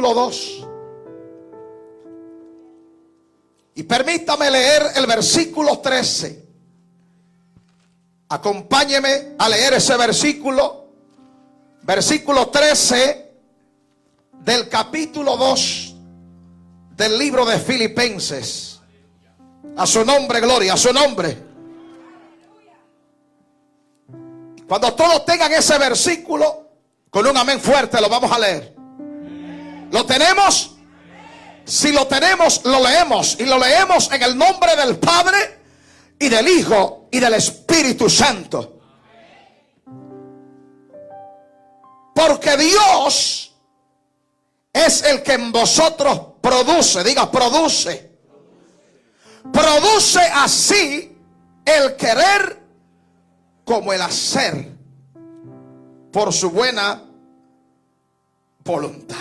2. Y permítame leer el versículo 13. Acompáñeme a leer ese versículo. Versículo 13 del capítulo 2 del libro de Filipenses. A su nombre, gloria, a su nombre. Cuando todos tengan ese versículo, con un amén fuerte lo vamos a leer. ¿Lo tenemos? Si lo tenemos, lo leemos. Y lo leemos en el nombre del Padre y del Hijo y del Espíritu Santo. Porque Dios es el que en vosotros produce. Diga, produce. Produce así el querer como el hacer por su buena voluntad.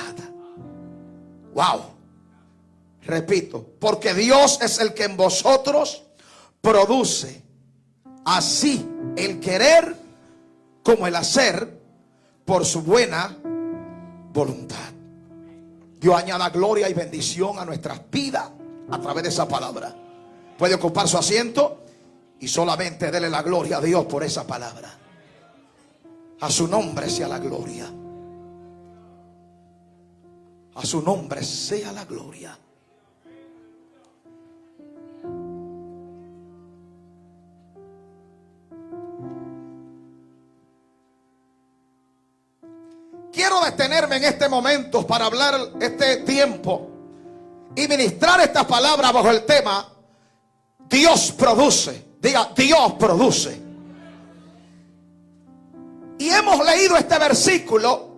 Wow. Repito, porque Dios es el que en vosotros produce así el querer como el hacer por su buena voluntad. Dios añada gloria y bendición a nuestras vidas a través de esa palabra. Puede ocupar su asiento y solamente dele la gloria a Dios por esa palabra. A su nombre sea la gloria. A su nombre sea la gloria. Quiero detenerme en este momento para hablar este tiempo y ministrar estas palabras bajo el tema Dios produce. Diga, Dios produce. Y hemos leído este versículo,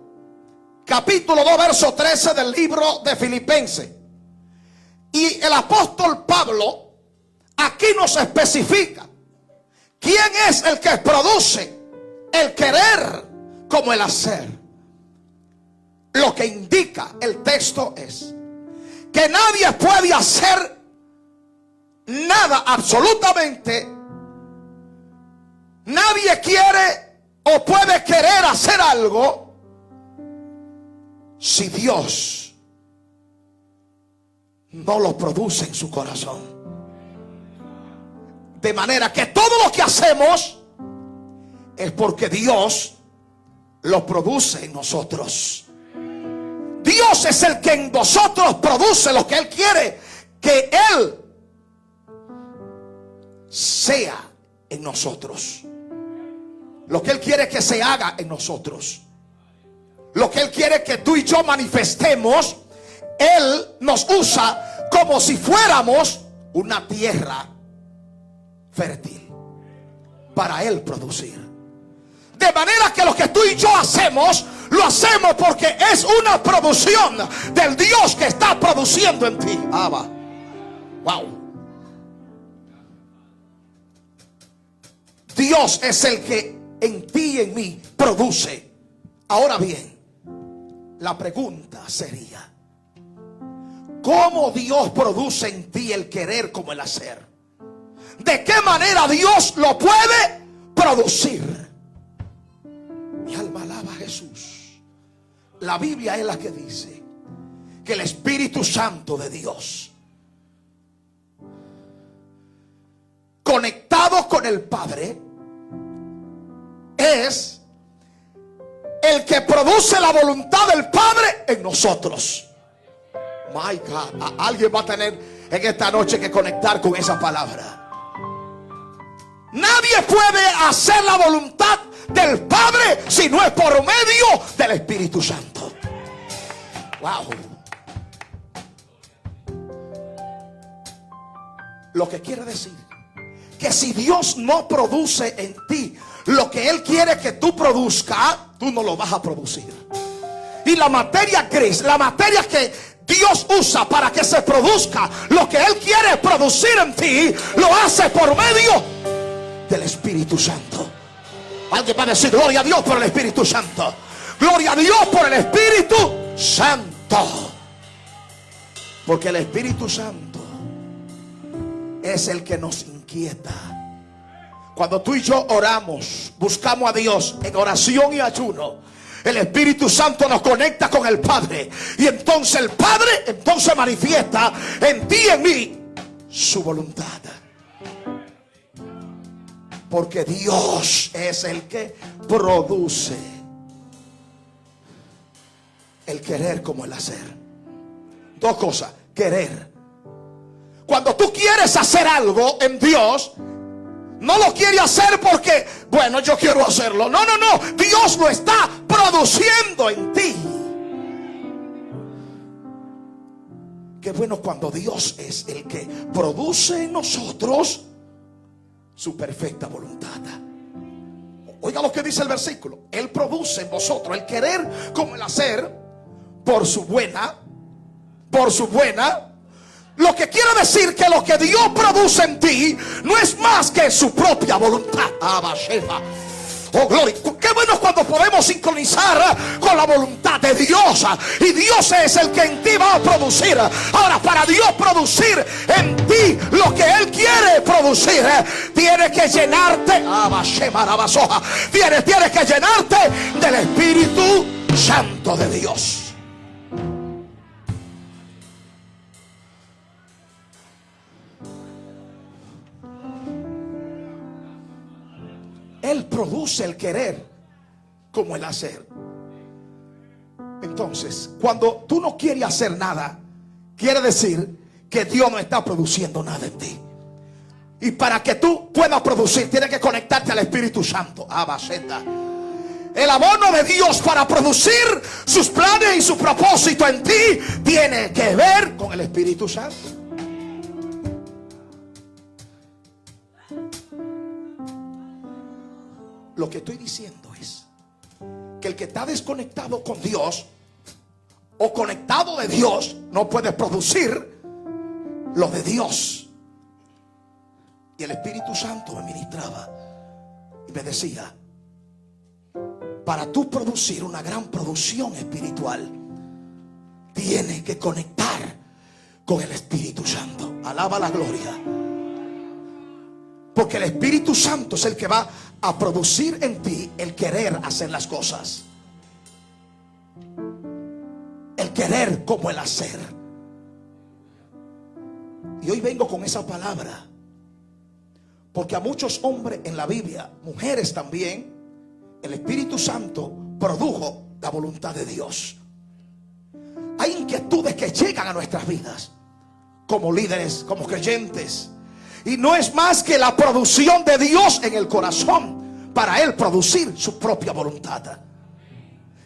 capítulo 2, verso 13 del libro de Filipenses. Y el apóstol Pablo aquí nos especifica quién es el que produce el querer como el hacer. Lo que indica el texto es que nadie puede hacer nada, absolutamente. Nadie quiere o puede querer hacer algo si Dios no lo produce en su corazón. De manera que todo lo que hacemos es porque Dios lo produce en nosotros. Dios es el que en vosotros produce lo que Él quiere que Él sea en nosotros. Lo que Él quiere que se haga en nosotros. Lo que Él quiere que tú y yo manifestemos. Él nos usa como si fuéramos una tierra fértil para Él producir. De manera que lo que tú y yo hacemos, lo hacemos porque es una producción del Dios que está produciendo en ti. Abba. Wow. Dios es el que en ti y en mí produce. Ahora bien, la pregunta sería: ¿cómo Dios produce en ti el querer como el hacer? ¿De qué manera Dios lo puede producir? Mi alma alaba a Jesús. La Biblia es la que dice que el Espíritu Santo de Dios, conectado con el Padre, es el que produce la voluntad del Padre en nosotros. My God, alguien va a tener en esta noche que conectar con esa palabra. Nadie puede hacer la voluntad del Padre si no es por medio del Espíritu Santo. Wow. Lo que quiere decir que si Dios no produce en ti lo que Él quiere que tú produzcas, tú no lo vas a producir. Y la materia gris, la materia que Dios usa para que se produzca lo que Él quiere producir en ti, lo hace por medio del Espíritu Santo. Alguien va a decir gloria a Dios por el Espíritu Santo. Gloria a Dios por el Espíritu Santo. Porque el Espíritu Santo es el que nos inquieta. Cuando tú y yo oramos, buscamos a Dios en oración y ayuno, el Espíritu Santo nos conecta con el Padre. Y entonces el Padre manifiesta en ti y en mí su voluntad. Porque Dios es el que produce el querer como el hacer. Dos cosas: querer. Cuando tú quieres hacer algo en Dios, no lo quiere hacer porque, bueno, yo quiero hacerlo. No. Dios lo está produciendo en ti. Qué bueno cuando Dios es el que produce en nosotros su perfecta voluntad. Oiga lo que dice el versículo: Él produce en vosotros el querer como el hacer por su buena. Lo que quiere decir que lo que Dios produce en ti no es más que su propia voluntad. Oh, gloria. Qué bueno cuando podemos sincronizar con la voluntad de Dios. Y Dios es el que en ti va a producir. Ahora, para Dios producir en ti lo que Él quiere producir, tiene que llenarte. Tienes que llenarte del Espíritu Santo de Dios. Él produce el querer como el hacer. Entonces, cuando tú no quieres hacer nada, quiere decir que Dios no está produciendo nada en ti. Y para que tú puedas producir, tienes que conectarte al Espíritu Santo. El abono de Dios para producir sus planes y su propósito en ti tiene que ver con el Espíritu Santo. Lo que estoy diciendo es que el que está desconectado con Dios o conectado de Dios no puede producir lo de Dios. Y el Espíritu Santo me ministraba y me decía: para tú producir una gran producción espiritual, tienes que conectar con el Espíritu Santo. Alaba la gloria. Porque el Espíritu Santo es el que va a producir en ti el querer hacer las cosas. El querer como el hacer. Y hoy vengo con esa palabra porque a muchos hombres en la Biblia, mujeres también, el Espíritu Santo produjo la voluntad de Dios. Hay inquietudes que llegan a nuestras vidas como líderes, como creyentes, y no es más que la producción de Dios en el corazón para Él producir su propia voluntad.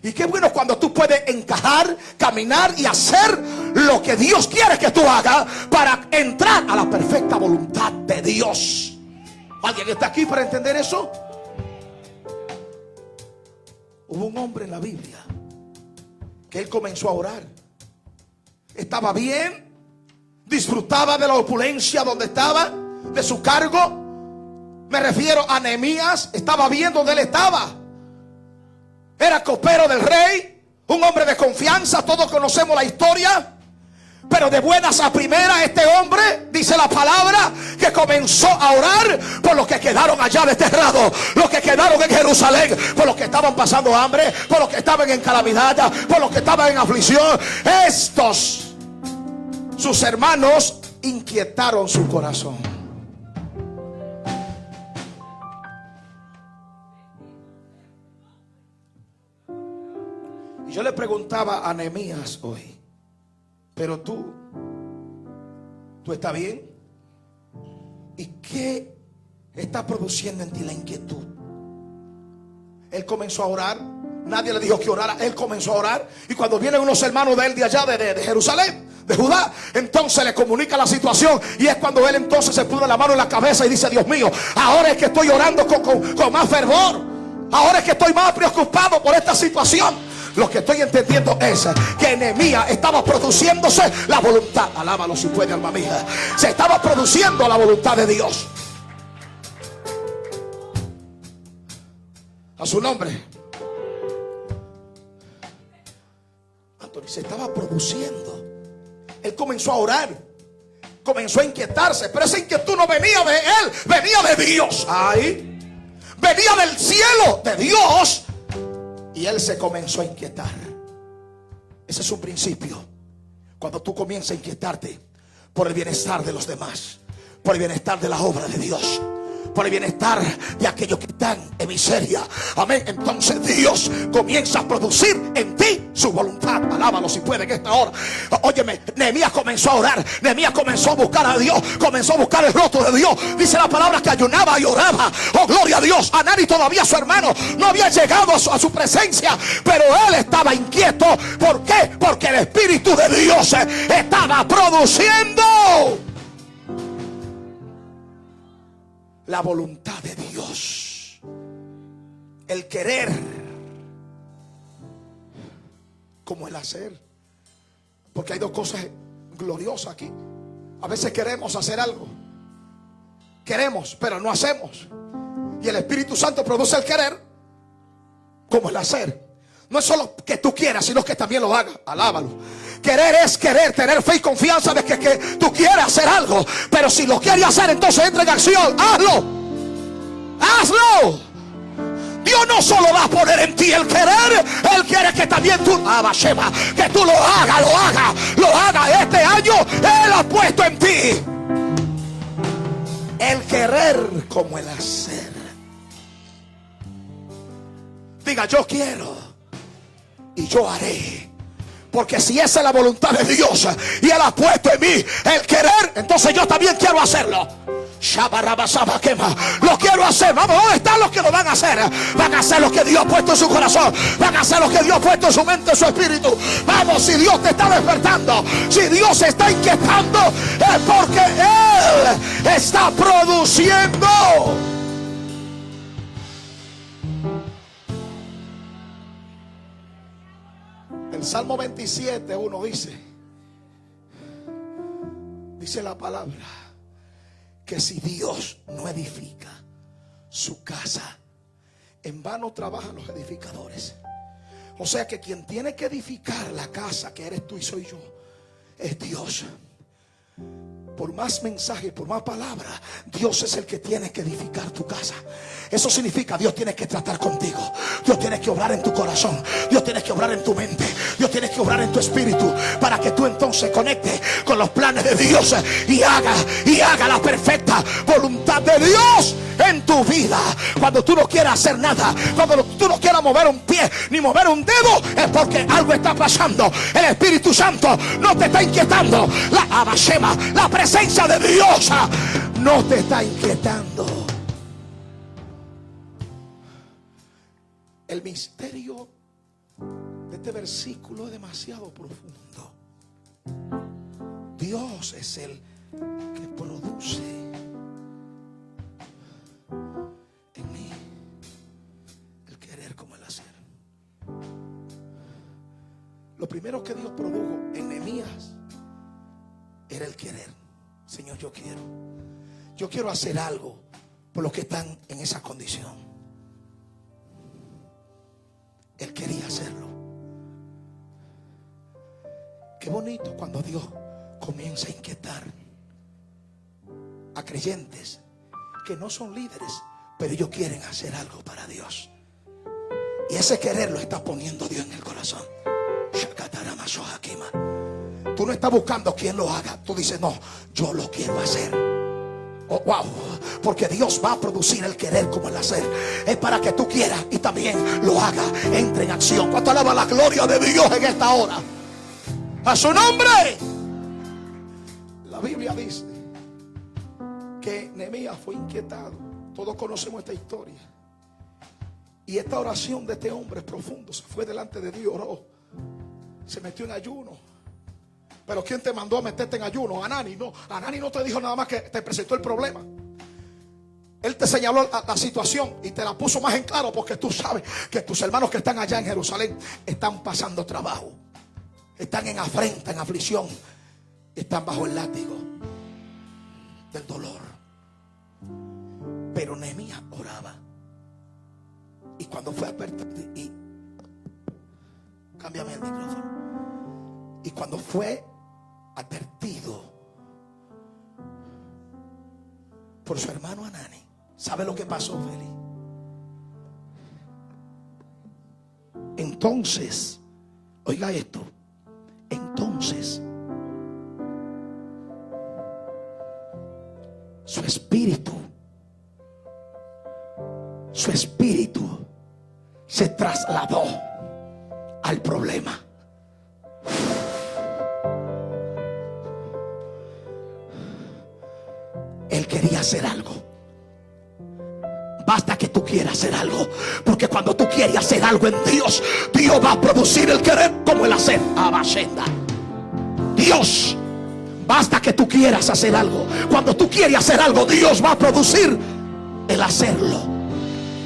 Y qué bueno cuando tú puedes encajar, caminar y hacer lo que Dios quiere que tú hagas para entrar a la perfecta voluntad de Dios. ¿Alguien está aquí para entender eso? Hubo un hombre en la Biblia que él comenzó a orar. Estaba bien, disfrutaba de la opulencia donde estaba, de su cargo. Me refiero a Nehemías. Estaba bien donde él estaba. Era copero del rey, un hombre de confianza. Todos conocemos la historia. Pero de buenas a primeras, este hombre, dice la palabra, que comenzó a orar por los que quedaron allá desterrados, los que quedaron en Jerusalén, por los que estaban pasando hambre, por los que estaban en calamidad, por los que estaban en aflicción. Estos, sus hermanos, inquietaron su corazón. Y yo le preguntaba a Nehemías hoy: pero tú estás bien. ¿Y qué está produciendo en ti la inquietud? Él comenzó a orar. Nadie le dijo que orara. Él comenzó a orar. Y cuando vienen unos hermanos de él de allá de Jerusalén, de Judá, entonces le comunica la situación. Y es cuando él entonces se pone la mano en la cabeza y dice: Dios mío, ahora es que estoy orando con más fervor. Ahora es que estoy más preocupado por esta situación. Lo que estoy entendiendo es que Nehemías estaba produciéndose la voluntad. Alábalo si puede, alma mía. Se estaba produciendo la voluntad de Dios. A su nombre. Antonio, se estaba produciendo. Él comenzó a orar, comenzó a inquietarse. Pero esa inquietud no venía de él, venía de Dios. Ahí venía del cielo de Dios. Y él se comenzó a inquietar. Ese es un principio. Cuando tú comienzas a inquietarte por el bienestar de los demás, por el bienestar de la obra de Dios, por el bienestar de aquellos que están en miseria, amén, entonces Dios comienza a producir en ti su voluntad. Alábalo si puede en esta hora. Óyeme, Nehemías comenzó a orar, Nehemías comenzó a buscar a Dios, comenzó a buscar el rostro de Dios. Dice la palabra que ayunaba y oraba. Oh, gloria a Dios. Hanani todavía, su hermano, no había llegado a su presencia, pero él estaba inquieto. ¿Por qué? Porque el Espíritu de Dios estaba produciendo la voluntad de Dios. El querer como el hacer. Porque hay dos cosas gloriosas aquí. A veces queremos hacer algo, queremos, pero no hacemos. Y el Espíritu Santo produce el querer como el hacer. No es solo que tú quieras, sino que también lo hagas. Alábalo. Querer es querer, tener fe y confianza de que tú quieres hacer algo. Pero si lo quieres hacer, entonces entra en acción. Hazlo. Hazlo. Dios no solo va a poner en ti el querer, Él quiere que también tú, que tú lo hagas. Este año Él ha puesto en ti el querer como el hacer. Diga, yo quiero y yo haré. Porque si esa es la voluntad de Dios y Él ha puesto en mí el querer, entonces yo también quiero hacerlo. Lo quiero hacer. Vamos, ¿dónde están los que lo van a hacer? Van a hacer lo que Dios ha puesto en su corazón. Van a hacer lo que Dios ha puesto en su mente, en su espíritu. Vamos, si Dios te está despertando, si Dios se está inquietando, es porque Él está produciendo. El Salmo 27:1 dice la palabra que si Dios no edifica su casa, en vano trabajan los edificadores. O sea que quien tiene que edificar la casa, que eres tú y soy yo, es Dios. Por más mensaje, por más palabra, Dios es el que tiene que edificar tu casa. Eso significa Dios tiene que tratar contigo. Dios tiene que obrar en tu corazón. Dios tiene que obrar en tu mente. Dios tiene que obrar en tu espíritu, para que tú entonces conectes con los planes de Dios y haga la perfecta voluntad de Dios en tu vida. Cuando tú no quieras hacer nada, cuando tú no quieras mover un pie ni mover un dedo, es porque algo está pasando. El Espíritu Santo no te está inquietando. La presencia de Dios no te está inquietando. El misterio de este versículo es demasiado profundo. Dios es el que produce en mí el querer como el hacer. Lo primero que Dios produjo en Nehemías era el querer. Señor, yo quiero hacer algo por los que están en esa condición. Él quería hacerlo. Qué bonito cuando Dios comienza a inquietar a creyentes que no son líderes, pero ellos quieren hacer algo para Dios. Y ese querer lo está poniendo Dios en el corazón. Tú no estás buscando quien lo haga. Tú dices, no, yo lo quiero hacer. Oh, wow. Porque Dios va a producir el querer como el hacer. Es para que tú quieras y también lo haga. Entre en acción. ¿Cuánto alaba la gloria de Dios en esta hora? A su nombre. La Biblia dice que Nehemías fue inquietado. Todos conocemos esta historia. Y esta oración de este hombre es profundo. Se fue delante de Dios, oró, se metió en ayuno. Pero ¿quién te mandó a meterte en ayuno? Hanani. No, Hanani no te dijo nada más que te presentó el problema. Él te señaló la situación y te la puso más en claro, porque tú sabes que tus hermanos que están allá en Jerusalén están pasando trabajo, están en afrenta, en aflicción, están bajo el látigo del dolor. Pero Nehemías oraba. Y cuando fue advertido, y cámbiame el micrófono. Y cuando fue advertido por su hermano Hanani, ¿sabe lo que pasó, Feli? Entonces, oiga esto. Entonces, su espíritu se trasladó al problema. Él quería hacer algo. Basta que tú quieras hacer algo, porque cuando tú quieres hacer algo en Dios, Dios va a producir el querer como el hacer. Abashenda. Dios, basta que tú quieras hacer algo. Cuando tú quieres hacer algo, Dios va a producir el hacerlo.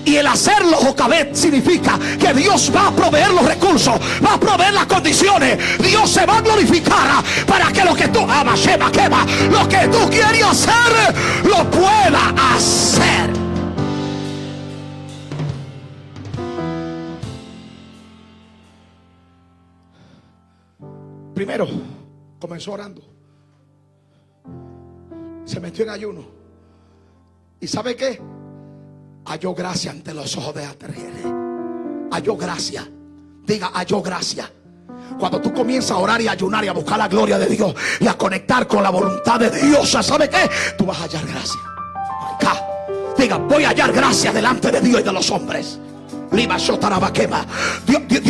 Y el hacerlo, Jocabet, significa que Dios va a proveer los recursos, va a proveer las condiciones. Dios se va a glorificar para que lo que tú, lo que tú quieres hacer, lo pueda hacer. Primero, comenzó orando. Se metió en ayuno. ¿Y sabe qué? Halló gracia ante los ojos de Atergere. Halló gracia. Diga, halló gracia. Cuando tú comienzas a orar y a ayunar y a buscar la gloria de Dios y a conectar con la voluntad de Dios, ¿sabe qué? Tú vas a hallar gracia. Acá. Diga, voy a hallar gracia delante de Dios y de los hombres. Dios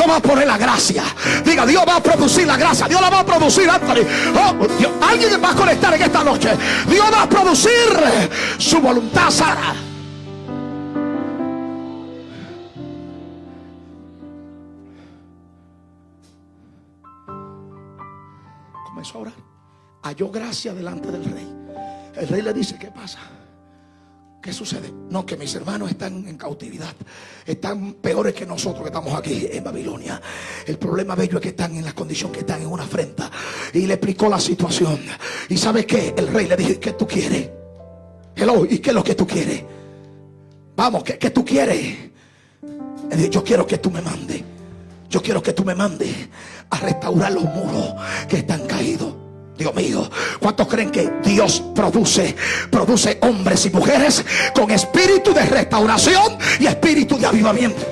va a poner la gracia. Diga, Dios va a producir la gracia. Dios la va a producir, Anthony. Alguien va a conectar en esta noche. Dios va a producir su voluntad, Sara. Comenzó a orar. Halló gracia delante del rey. El rey le dice, ¿qué pasa? ¿Qué sucede? No, que mis hermanos están en cautividad. Están peores que nosotros que estamos aquí en Babilonia. El problema de ellos es que están en la condición que están en una afrenta. Y le explicó la situación. ¿Y sabe qué? El rey le dijo, ¿qué tú quieres? Hello, ¿y qué es lo que tú quieres? Vamos, ¿qué tú quieres? Él dijo, yo quiero que tú me mandes. Yo quiero que tú me mandes a restaurar los muros que están caídos. Dios mío, ¿cuántos creen que Dios produce hombres y mujeres con espíritu de restauración y espíritu de avivamiento?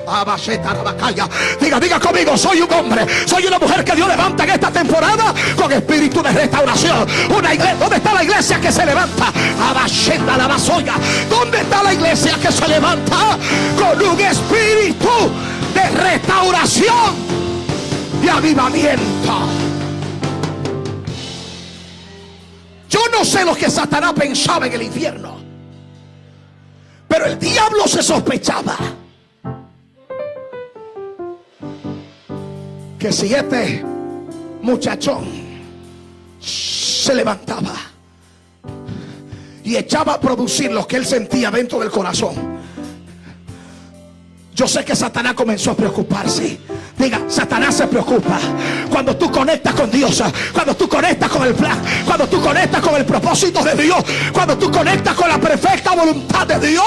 Diga conmigo, soy un hombre, soy una mujer que Dios levanta en esta temporada con espíritu de restauración. Una iglesia, ¿dónde está la iglesia que se levanta? ¿Dónde está la iglesia que se levanta con un espíritu de restauración y avivamiento? Yo no sé lo que Satanás pensaba en el infierno, pero el diablo se sospechaba que si este muchachón se levantaba y echaba a producir lo que él sentía dentro del corazón, yo sé que Satanás comenzó a preocuparse. Diga, Satanás se preocupa cuando tú conectas con Dios, cuando tú conectas con el plan, cuando tú conectas con el propósito de Dios, cuando tú conectas con la perfecta voluntad de Dios.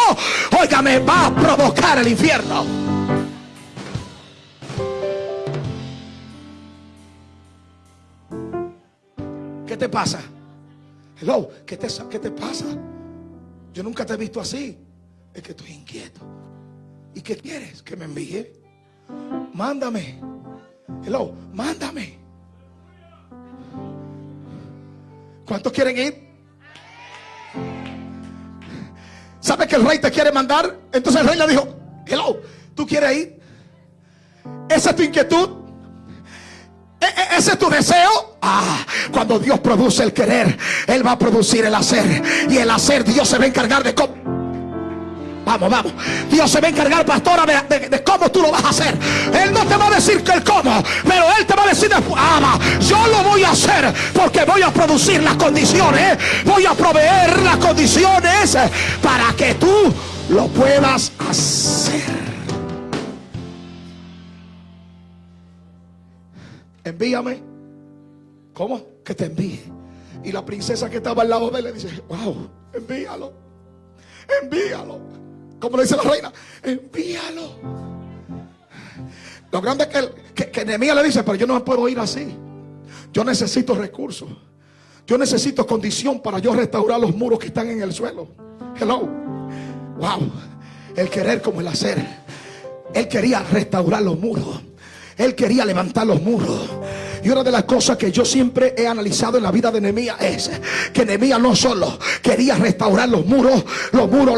Óigame, va a provocar el infierno. ¿Qué te pasa? Hello, ¿qué te pasa? Yo nunca te he visto así. Es que estoy inquieto. ¿Y qué quieres? ¿Que me envíe? Mándame. Hello, mándame. ¿Cuántos quieren ir? ¿Sabe que el rey te quiere mandar? Entonces el rey le dijo, hello, ¿tú quieres ir? ¿Esa es tu inquietud? ¿Ese es tu deseo? Cuando Dios produce el querer, Él va a producir el hacer. Y el hacer, Dios se va a encargar de cómo. Vamos. Dios se va a encargar, pastora, de cómo tú lo vas a hacer. Él no te va a decir que el cómo, pero Él te va a decir después, yo lo voy a hacer porque voy a producir las condiciones. Voy a proveer las condiciones para que tú lo puedas hacer. Envíame. ¿Cómo? Que te envíe. Y la princesa que estaba al lado de él le dice, wow, envíalo. Como le dice la reina, envíalo. Lo grande es que Nehemías le dice, pero yo no me puedo ir así. Yo necesito recursos. Yo necesito condición para yo restaurar los muros que están en el suelo. Hello. Wow. El querer como el hacer. Él quería restaurar los muros. Él quería levantar los muros. Y una de las cosas que yo siempre he analizado en la vida de Nehemías es que Nehemías no solo quería restaurar los muros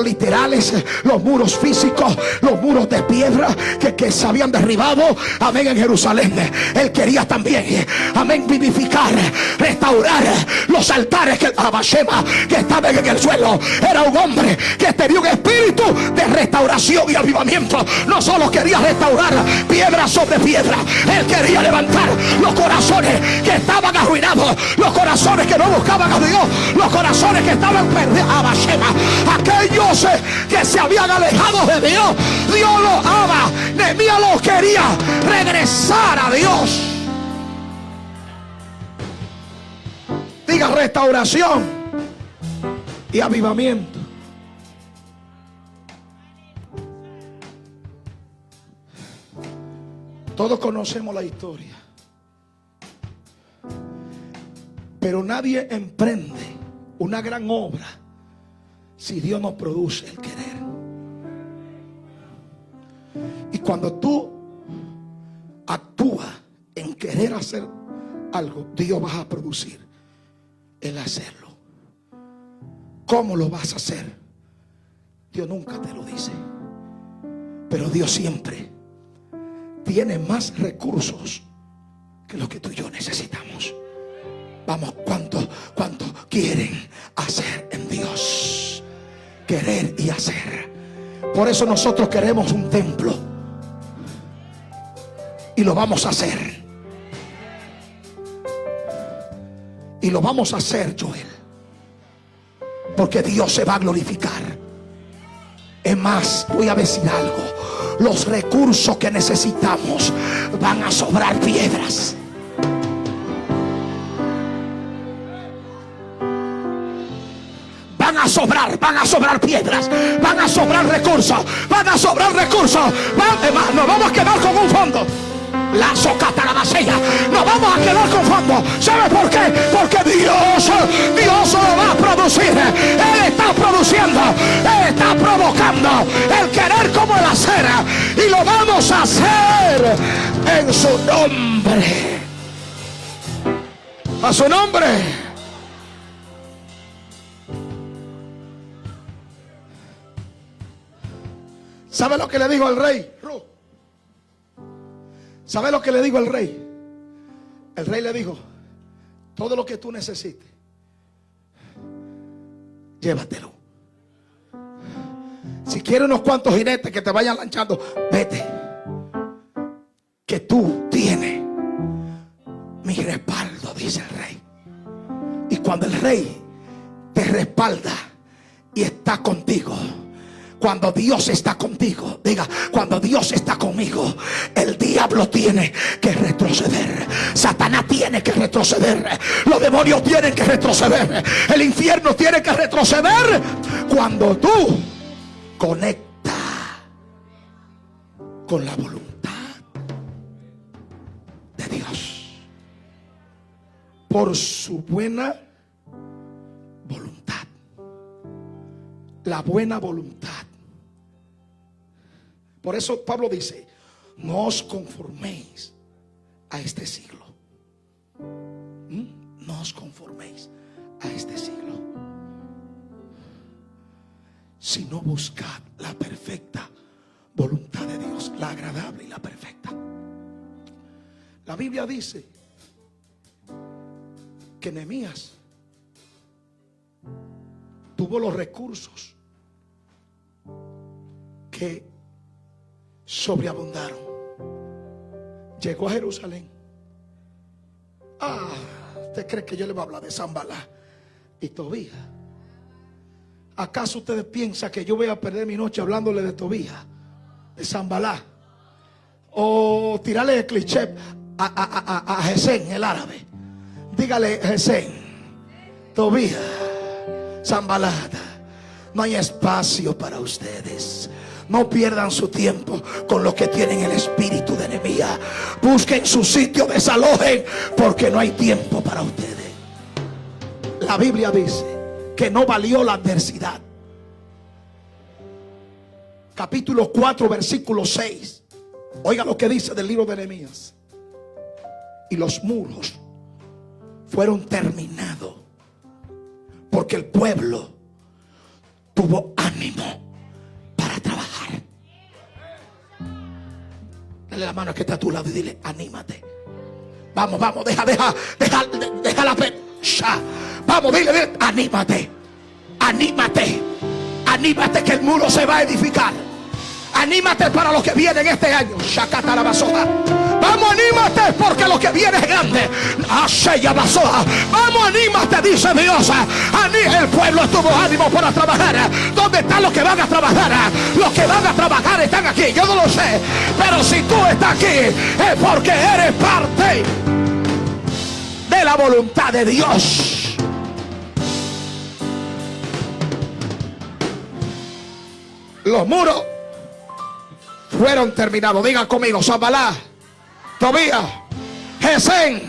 literales, los muros físicos, los muros de piedra que se habían derribado, amén, en Jerusalén. Él quería también, amén, vivificar, restaurar los altares que estaban en el suelo. Era un hombre que tenía un espíritu de restauración y avivamiento. No solo quería restaurar piedra sobre piedra, él quería levantar los corazones que estaban arruinados, los corazones que no buscaban a Dios, los corazones que estaban perdidos, aquellos que se habían alejado de Dios. Dios los ama. Nehemías los quería regresar a Dios. Diga restauración y avivamiento. Todos conocemos la historia, pero nadie emprende una gran obra si Dios no produce el querer. Y cuando tú actúas en querer hacer algo, Dios va a producir el hacerlo. ¿Cómo lo vas a hacer? Dios nunca te lo dice, pero Dios siempre tiene más recursos que lo que tú y yo necesitamos. Vamos, ¿cuánto quieren hacer en Dios? Querer y hacer. Por eso nosotros queremos un templo y lo vamos a hacer. Y lo vamos a hacer, Joel, porque Dios se va a glorificar. Es más, voy a decir algo: los recursos que necesitamos van a sobrar piedras. Van a sobrar piedras, van a sobrar recursos, nos vamos a quedar con un fondo. La socata, la vasella, nos vamos a quedar con fondo. ¿Sabe por qué? Porque Dios lo va a producir. Él está produciendo, Él está provocando el querer como el hacer, y lo vamos a hacer en su nombre. A su nombre. ¿Sabe lo que le dijo al rey? ¿Sabe lo que le dijo al rey? El rey le dijo: todo lo que tú necesites, llévatelo. Si quieres unos cuantos jinetes que te vayan lanchando, vete, que tú tienes mi respaldo, dice el rey. Y cuando el rey te respalda y está contigo, cuando Dios está contigo, diga: cuando Dios está conmigo, el diablo tiene que retroceder, Satanás tiene que retroceder, los demonios tienen que retroceder, el infierno tiene que retroceder. Cuando tú conectas con la voluntad de Dios, por su buena voluntad, la buena voluntad. Por eso Pablo dice: no os conforméis a este siglo. No os conforméis a este siglo, sino buscad la perfecta voluntad de Dios, la agradable y la perfecta. La Biblia dice que Nehemías tuvo los recursos que sobreabundaron. Llegó a Jerusalén. ¿Usted cree que yo le voy a hablar de Sanballat y Tobías? ¿Acaso ustedes piensan que yo voy a perder mi noche hablándole de Tobías, de Sanballat, o tirarle el cliché a Gesén, el árabe? Dígale: Gesén, Tobías, Sanballat. No hay espacio para ustedes. No pierdan su tiempo con los que tienen el espíritu de Nehemías. Busquen su sitio, desalojen, porque no hay tiempo para ustedes. La Biblia dice que no valió la adversidad. Capítulo 4, versículo 6. Oiga lo que dice del libro de Nehemías. Y los muros fueron terminados porque el pueblo tuvo ánimo para trabajar. Dale la mano al que está a tu lado y dile: anímate. Vamos, deja la pena. Vamos, dile, anímate. Anímate que el muro se va a edificar. Anímate para lo que viene en este año. Vamos, anímate porque lo que viene es grande. Vamos, anímate, dice Dios. El pueblo tuvo ánimo para trabajar. ¿Dónde están los que van a trabajar? Los que van a trabajar están aquí. Yo no lo sé, pero si tú estás aquí es porque eres parte de la voluntad de Dios. Los muros fueron terminados. Digan conmigo: Sanballat, Tobías, Gesem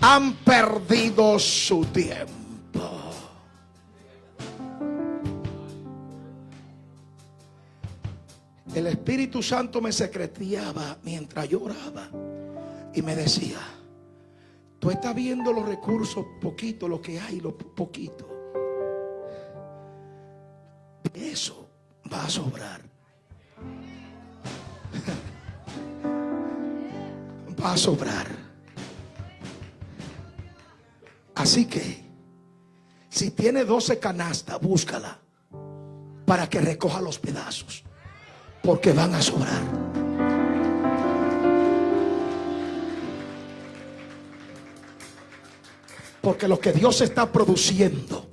han perdido su tiempo. El Espíritu Santo me secreteaba mientras yo oraba y me decía: tú estás viendo los recursos, poquito, lo que hay, lo poquito. Eso va a sobrar. Va a sobrar. Así que si tiene 12 canastas, búscala para que recoja los pedazos, porque van a sobrar. Porque lo que Dios está produciendo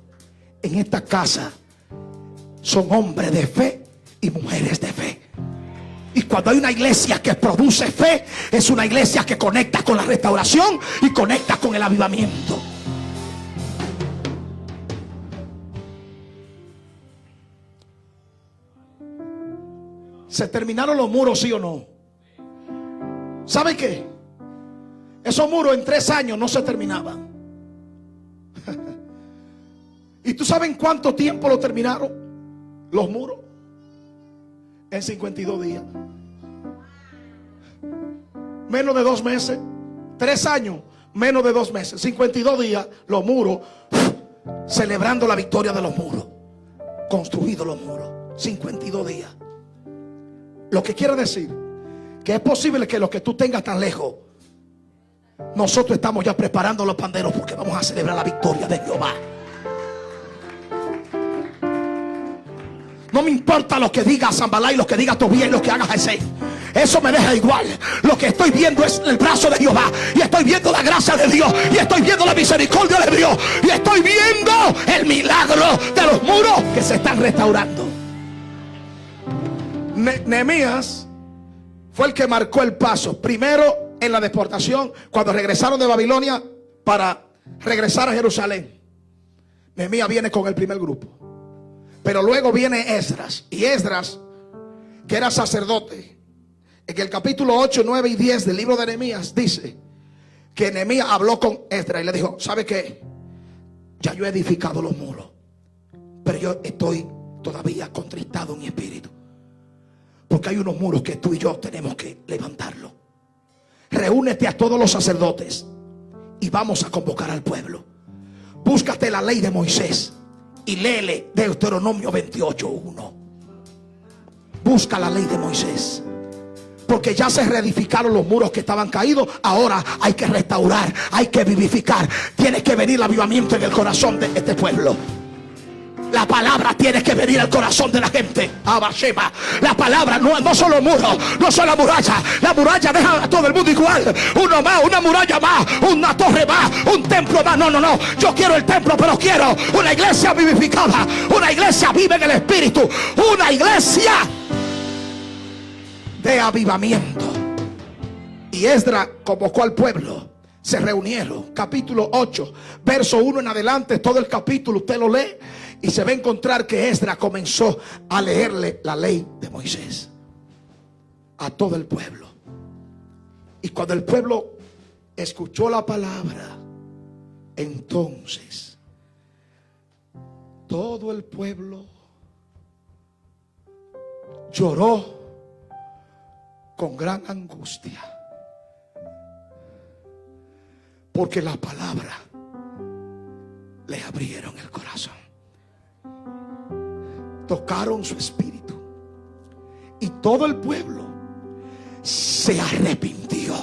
en esta casa son hombres de fe y mujeres de fe. Y cuando hay una iglesia que produce fe, es una iglesia que conecta con la restauración y conecta con el avivamiento. ¿Se terminaron los muros, sí o no? ¿Saben qué? Esos muros en 3 años no se terminaban. ¿Y tú sabes en cuánto tiempo lo terminaron? Los muros en 52 días. Menos de 2 meses. 3 años, menos de 2 meses. 52 días, los muros. Celebrando la victoria de los muros. Construidos los muros. 52 días. Lo que quiere decir que es posible que lo que tú tengas tan lejos, nosotros estamos ya preparando los panderos, porque vamos a celebrar la victoria de Jehová. No me importa lo que diga Sanballat y lo que diga Tobías y lo que haga Gesem. Eso me deja igual. Lo que estoy viendo es el brazo de Jehová. Y estoy viendo la gracia de Dios. Y estoy viendo la misericordia de Dios. Y estoy viendo el milagro de los muros que se están restaurando. Nehemías fue el que marcó el paso. Primero en la deportación, cuando regresaron de Babilonia para regresar a Jerusalén. Nehemías viene con el primer grupo. Pero luego viene Esdras. Y Esdras, que era sacerdote, en el capítulo 8, 9 y 10 del libro de Nehemías, dice que Nehemías habló con Esdras y le dijo: ¿sabe qué? Ya yo he edificado los muros, pero yo estoy todavía contristado en mi espíritu, porque hay unos muros que tú y yo tenemos que levantarlo. Reúnete a todos los sacerdotes y vamos a convocar al pueblo. Búscate la ley de Moisés y léele Deuteronomio 28:1. Busca la ley de Moisés, porque ya se reedificaron los muros que estaban caídos. Ahora hay que restaurar, hay que vivificar. Tiene que venir el avivamiento en el corazón de este pueblo. La palabra tiene que venir al corazón de la gente. Abasheba. La palabra no son los muros, no son la muralla. La muralla deja a todo el mundo igual. Uno más, una muralla más, una torre más, un templo más. No. Yo quiero el templo, pero quiero una iglesia vivificada. Una iglesia viva en el espíritu. Una iglesia de avivamiento. Y Esdras convocó al pueblo. Se reunieron. Capítulo 8, verso 1 en adelante. Todo el capítulo usted lo lee y se va a encontrar que Esdras comenzó a leerle la ley de Moisés a todo el pueblo. Y cuando el pueblo escuchó la palabra, entonces todo el pueblo lloró con gran angustia, porque la palabra le abrieron el corazón, tocaron su espíritu, y todo el pueblo se arrepintió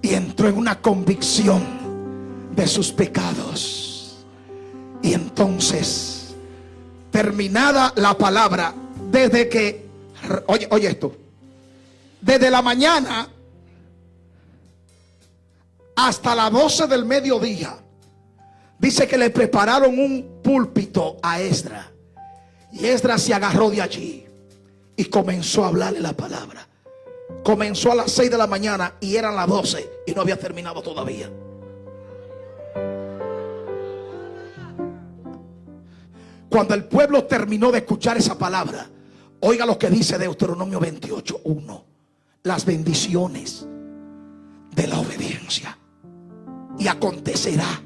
y entró en una convicción de sus pecados. Y entonces, terminada la palabra, desde que, oye esto, desde la mañana hasta las 12 del mediodía, dice que le prepararon un púlpito a Esdras, y Esdras se agarró de allí y comenzó a hablarle la palabra. Comenzó a las 6 de la mañana y eran las 12 y no había terminado todavía. Cuando el pueblo terminó de escuchar esa palabra, oiga lo que dice Deuteronomio 28:1: las bendiciones de la obediencia. Y acontecerá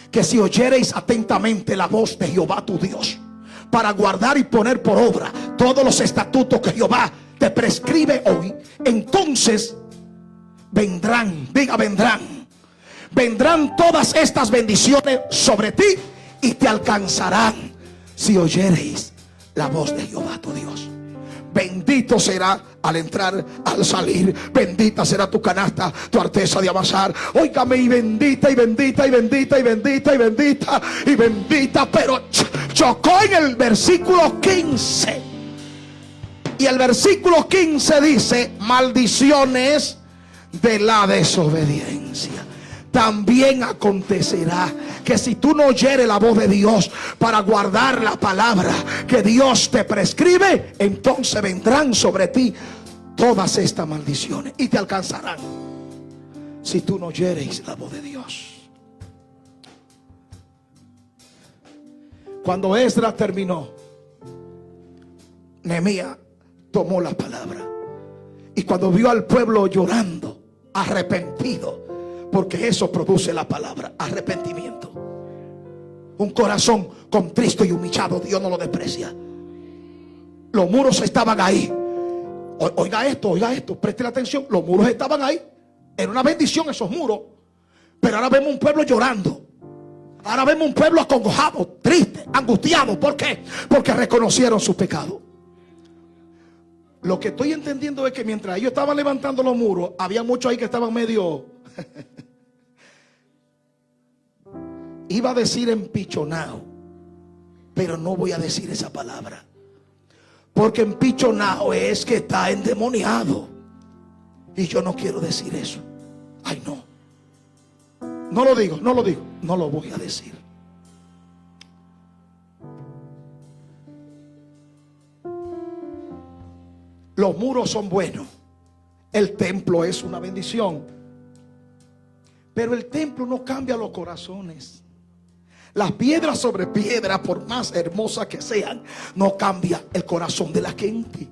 que si oyereis atentamente la voz de Jehová tu Dios, para guardar y poner por obra todos los estatutos que Jehová te prescribe hoy, entonces vendrán, diga vendrán todas estas bendiciones sobre ti y te alcanzarán si oyereis la voz de Jehová tu Dios. Bendito será al entrar, al salir. Bendita será tu canasta, tu arteza de amasar. Óigame, y bendita, y bendita, y bendita, y bendita, y bendita, y bendita. Pero chocó en el versículo 15. Y el versículo 15 dice: maldiciones de la desobediencia. También acontecerá que si tú no oyeres la voz de Dios para guardar la palabra que Dios te prescribe, entonces vendrán sobre ti todas estas maldiciones y te alcanzarán si tú no oyeres la voz de Dios. Cuando Esdras terminó, Nehemías tomó la palabra, y cuando vio al pueblo llorando, arrepentido, porque eso produce la palabra, arrepentimiento. Un corazón contristo y humillado, Dios no lo desprecia. Los muros estaban ahí. Oiga esto, preste atención. Los muros estaban ahí. Era una bendición esos muros. Pero ahora vemos un pueblo llorando. Ahora vemos un pueblo acongojado, triste, angustiado. ¿Por qué? Porque reconocieron su pecado. Lo que estoy entendiendo es que mientras ellos estaban levantando los muros, había muchos ahí que estaban medio iba a decir empichonado, pero no voy a decir esa palabra, porque empichonado es que está endemoniado, y yo no quiero decir eso. Ay, no lo digo, no lo voy a decir. Los muros son buenos, el templo es una bendición, pero el templo no cambia los corazones. Las piedras sobre piedra, por más hermosas que sean, no cambia el corazón de la gente.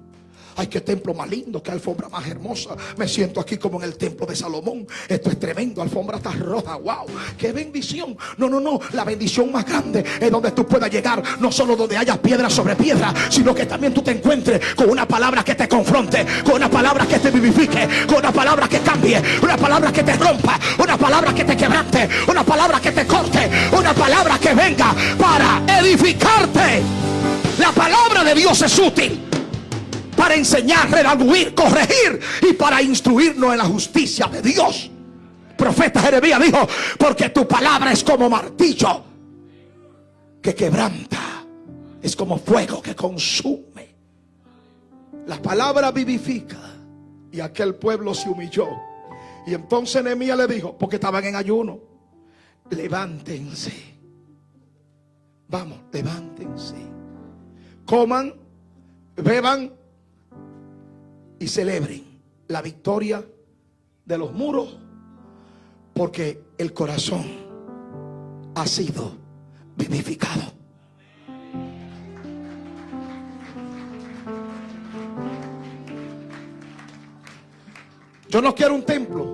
Ay, qué templo más lindo, qué alfombra más hermosa. Me siento aquí como en el templo de Salomón. Esto es tremendo, alfombra está roja, wow, qué bendición. No, la bendición más grande es donde tú puedas llegar, no solo donde haya piedra sobre piedra, sino que también tú te encuentres con una palabra que te confronte, con una palabra que te vivifique, con una palabra que cambie, una palabra que te rompa, una palabra que te quebrante, una palabra que te corte, una palabra que venga para edificarte. La palabra de Dios es útil para enseñar, redarguir, corregir y para instruirnos en la justicia de Dios. El profeta Jeremías dijo: porque tu palabra es como martillo que quebranta, es como fuego que consume. La palabra vivifica. Y aquel pueblo se humilló. Y entonces Nehemías le dijo, porque estaban en ayuno: levántense, vamos, levántense, coman, beban y celebren la victoria de los muros, porque el corazón ha sido vivificado. Yo no quiero un templo,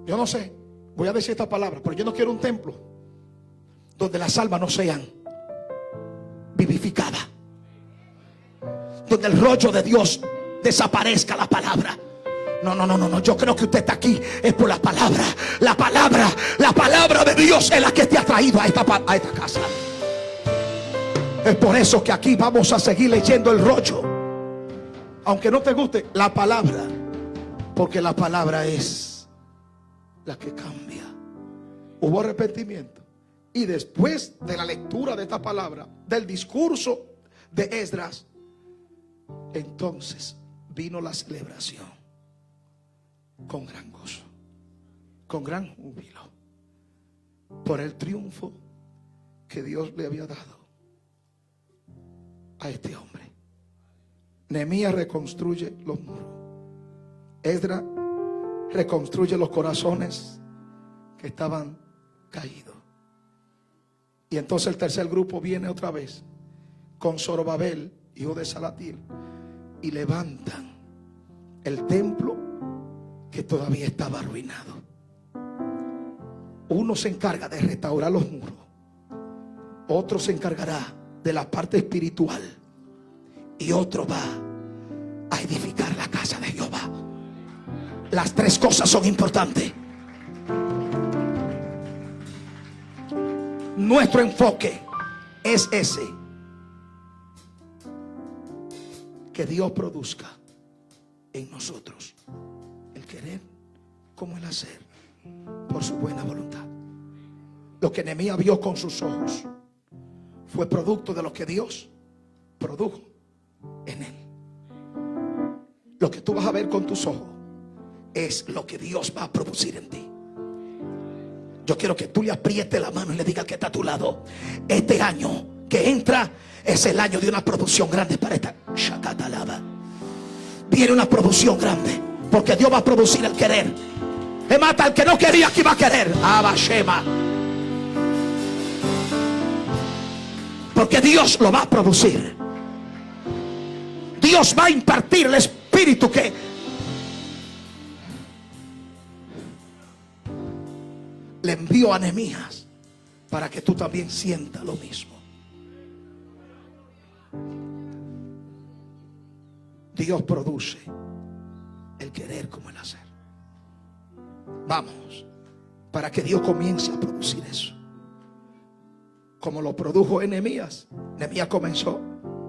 yo no sé, voy a decir esta palabra, pero yo no quiero un templo donde las almas no sean vivificadas. donde el rollo de Dios desaparezca la palabra. No. Yo creo que usted está aquí es por la palabra. La palabra de Dios es la que te ha traído a esta casa. Es por eso que aquí vamos a seguir leyendo el rollo, aunque no te guste la palabra, porque la palabra es la que cambia. Hubo arrepentimiento, y después de la lectura de esta palabra, del discurso de Esdras, entonces vino la celebración con gran gozo, con gran júbilo, por el triunfo que Dios le había dado a este hombre. Nehemías reconstruye los muros. Esdras reconstruye los corazones que estaban caídos. Y entonces el tercer grupo viene otra vez con Zorobabel, hijo de Salatiel, y levantan el templo que todavía estaba arruinado. Uno se encarga de restaurar los muros, otro se encargará de la parte espiritual, y otro va a edificar la casa de Jehová. Las tres cosas son importantes. Nuestro enfoque es ese: que Dios produzca en nosotros el querer como el hacer por su buena voluntad. Lo que Nehemías vio con sus ojos fue producto de lo que Dios produjo en él. Lo que tú vas a ver con tus ojos es lo que Dios va a producir en ti. Yo quiero que tú le aprietes la mano y le digas al que está a tu lado: este año que entra es el año de una producción grande para esta Shakatalaba. Viene una producción grande, porque Dios va a producir el querer. Le mata al que no quería, que va a querer. Abashema. Porque Dios lo va a producir. Dios va a impartir el espíritu que le envió a Nehemías, para que tú también sientas lo mismo. Dios produce el querer como el hacer. Vamos, para que Dios comience a producir eso, como lo produjo en Nehemías. Nehemías comenzó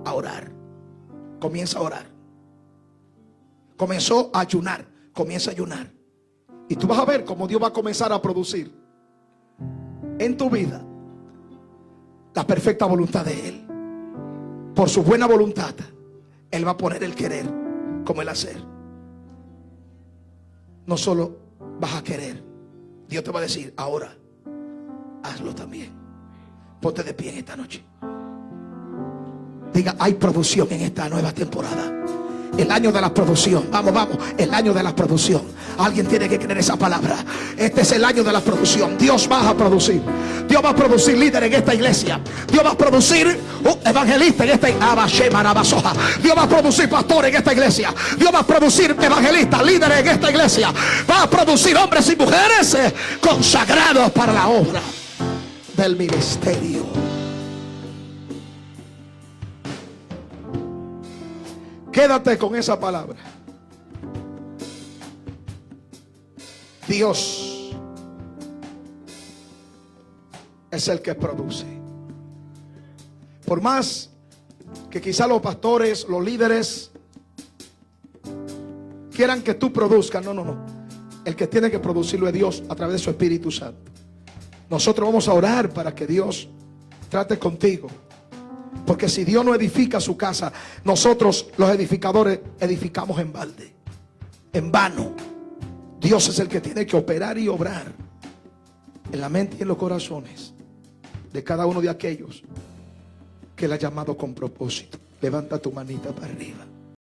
a orar. Comienza a orar. Comenzó a ayunar. Comienza a ayunar. Y tú vas a ver cómo Dios va a comenzar a producir en tu vida la perfecta voluntad de Él. Por su buena voluntad, Él va a poner el querer como el hacer. No solo vas a querer, Dios te va a decir: ahora hazlo también. Ponte de pie en esta noche. Diga: hay producción en esta nueva temporada. El año de la producción. Vamos, el año de la producción. Alguien tiene que creer esa palabra. Este es el año de la producción. Dios va a producir. Dios va a producir líderes en esta iglesia. Dios va a producir evangelistas en esta iglesia. Dios va a producir pastores en esta iglesia. Dios va a producir evangelistas, líderes en esta iglesia. Va a producir hombres y mujeres consagrados para la obra del ministerio. Quédate con esa palabra. Dios es el que produce. Por más que quizá los pastores, los líderes quieran que tú produzcas, no. El que tiene que producirlo es Dios a través de su Espíritu Santo. Nosotros vamos a orar para que Dios trate contigo. Porque si Dios no edifica su casa, nosotros los edificadores edificamos en balde, en vano. Dios es el que tiene que operar y obrar en la mente y en los corazones de cada uno de aquellos que Él ha llamado con propósito. Levanta tu manita para arriba.